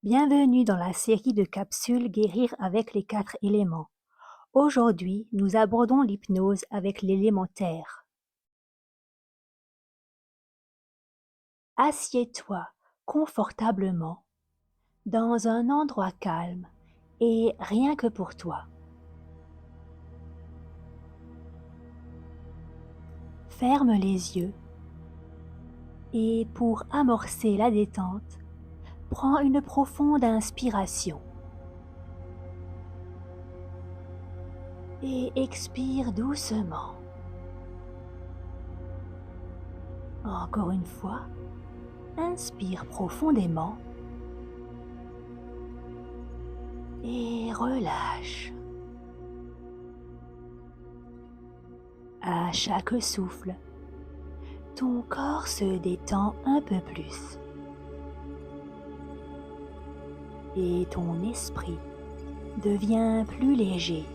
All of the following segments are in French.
Bienvenue dans la série de capsules Guérir avec les 4 éléments. Aujourd'hui, nous abordons l'hypnose avec l'élémentaire. Assieds-toi confortablement dans un endroit calme et rien que pour toi. Ferme les yeux et pour amorcer la détente, prends une profonde inspiration et expire doucement. Encore une fois, inspire profondément et relâche. À chaque souffle, ton corps se détend un peu plus et ton esprit devient plus léger.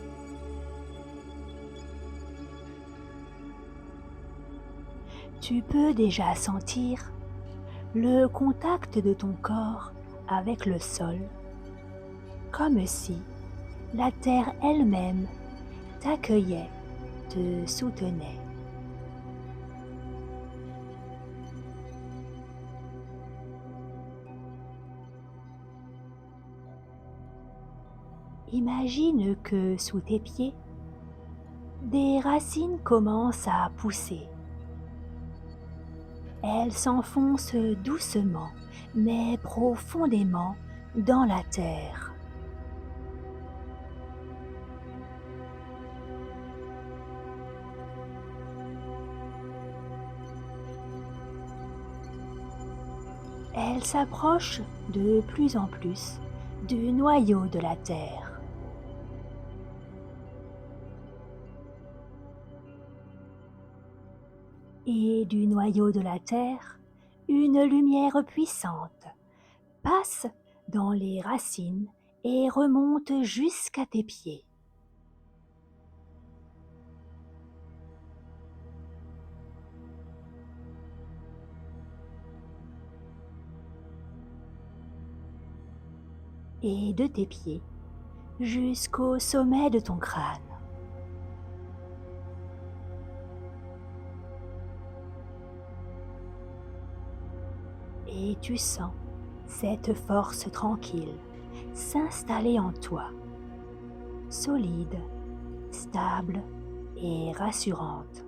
Tu peux déjà sentir le contact de ton corps avec le sol, comme si la terre elle-même t'accueillait, te soutenait. Imagine que sous tes pieds, des racines commencent à pousser. Elles s'enfoncent doucement, mais profondément dans la terre. Elles s'approchent de plus en plus du noyau de la terre. Et du noyau de la terre, une lumière puissante passe dans les racines et remonte jusqu'à tes pieds. Et de tes pieds jusqu'au sommet de ton crâne. Et tu sens cette force tranquille s'installer en toi, solide, stable et rassurante.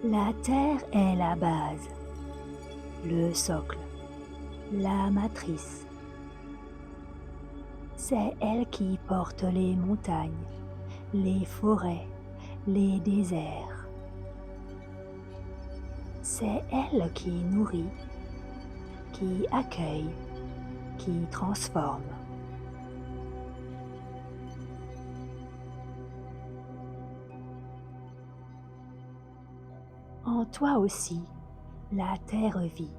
La terre est la base, le socle, la matrice. C'est elle qui porte les montagnes, les forêts, les déserts. C'est elle qui nourrit, qui accueille, qui transforme. En toi aussi, la terre vit,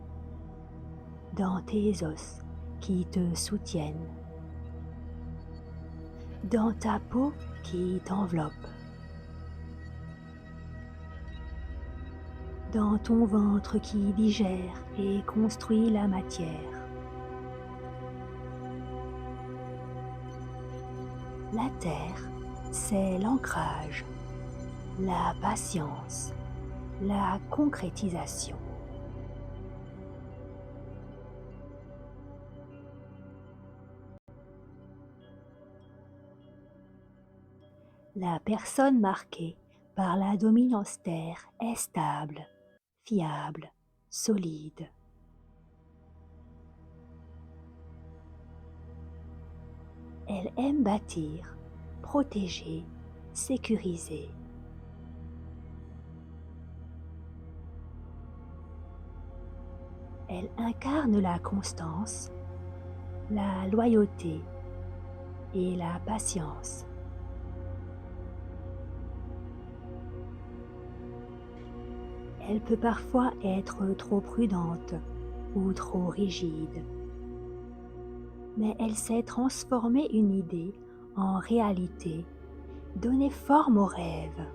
dans tes os qui te soutiennent, dans ta peau qui t'enveloppe, dans ton ventre qui digère et construit la matière. La terre, c'est l'ancrage, la patience, la concrétisation. La personne marquée par la dominance terre est stable, fiable, solide. Elle aime bâtir, protéger, sécuriser. Elle incarne la constance, la loyauté et la patience. Elle peut parfois être trop prudente ou trop rigide, mais elle sait transformer une idée en réalité donner forme aux rêves.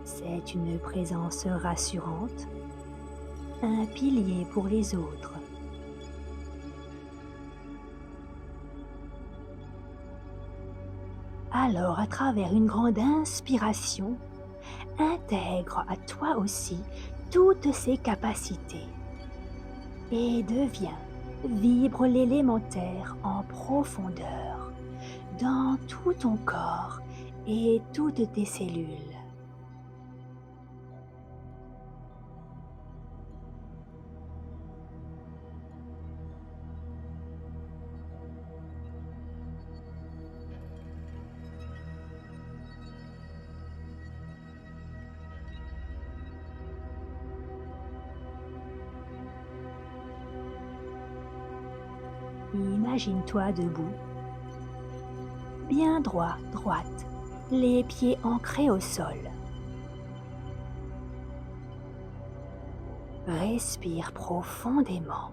C'est une présence rassurante, un pilier pour les autres. Alors, à travers une grande inspiration, intègre à toi aussi toutes ces capacités et vibre l'élémentaire en profondeur dans tout ton corps et toutes tes cellules. Imagine-toi debout, bien droite, les pieds ancrés au sol. Respire profondément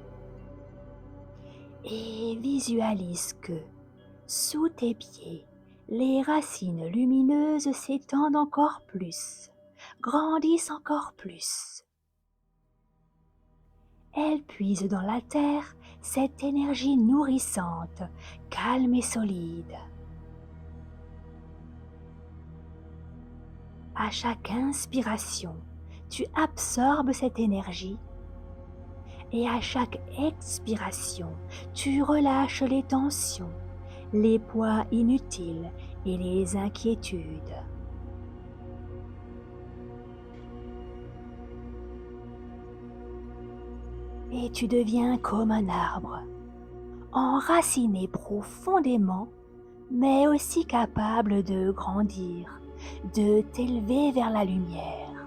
et visualise que, sous tes pieds, les racines lumineuses s'étendent encore plus, grandissent encore plus. Elles puisent dans la terre cette énergie nourrissante, calme et solide. À chaque inspiration, tu absorbes cette énergie et à chaque expiration, tu relâches les tensions, les poids inutiles et les inquiétudes. Et tu deviens comme un arbre, enraciné profondément, mais aussi capable de grandir, de t'élever vers la lumière.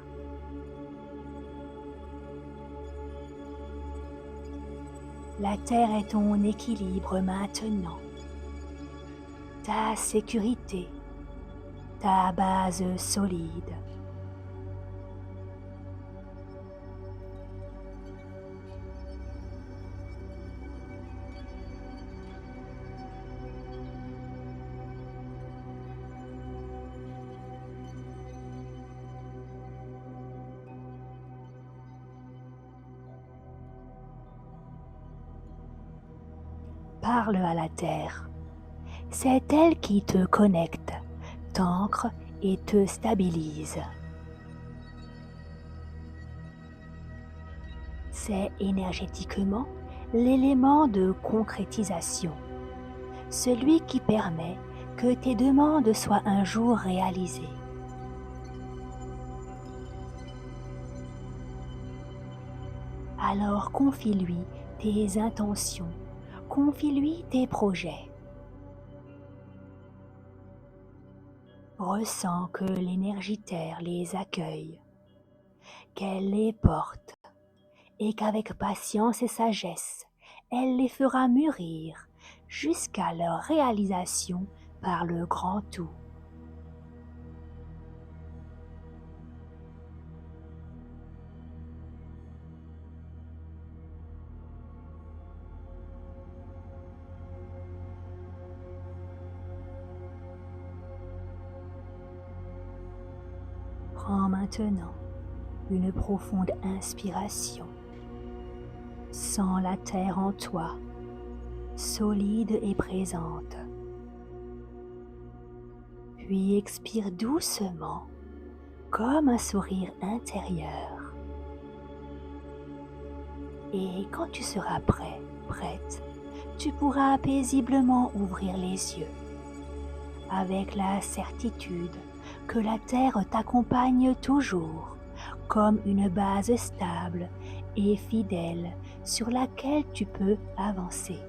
La terre est ton équilibre maintenant, ta sécurité, ta base solide. Parle à la terre. C'est elle qui te connecte, t'ancre et te stabilise. C'est énergétiquement l'élément de concrétisation, celui qui permet que tes demandes soient un jour réalisées. Alors confie-lui tes intentions, confie-lui tes projets. Ressens que l'énergie terre les accueille, qu'elle les porte et qu'avec patience et sagesse, elle les fera mûrir jusqu'à leur réalisation par le grand tout. Prends maintenant une profonde inspiration. Sens la terre en toi, solide et présente. Puis expire doucement, comme un sourire intérieur. Et quand tu seras prête, tu pourras paisiblement ouvrir les yeux, avec la certitude que la terre t'accompagne toujours, comme une base stable et fidèle sur laquelle tu peux avancer.